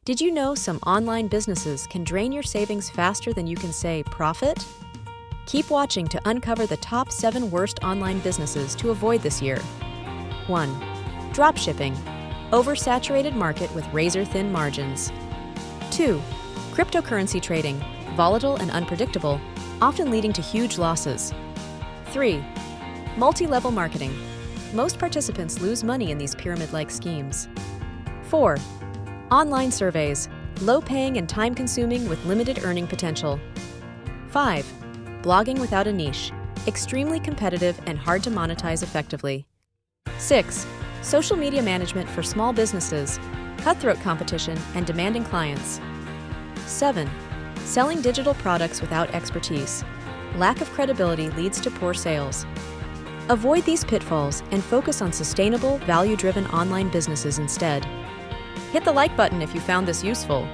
Did you know some online businesses can drain your savings faster than you can say profit? Keep watching to uncover the top 7 worst online businesses to avoid this year. 1. Dropshipping. Oversaturated market with razor-thin margins. 2. Cryptocurrency trading. Volatile and unpredictable, often leading to huge losses. 3. Multi-level marketing. Most participants lose money in these pyramid-like schemes. 4. Online surveys. Low-paying and time-consuming with limited earning potential. 5. Blogging without a niche. Extremely competitive and hard to monetize effectively. 6. Social media management for small businesses. Cutthroat competition and demanding clients. 7. Selling digital products without expertise. Lack of credibility leads to poor sales. Avoid these pitfalls and focus on sustainable, value-driven online businesses instead. Hit the like button if you found this useful.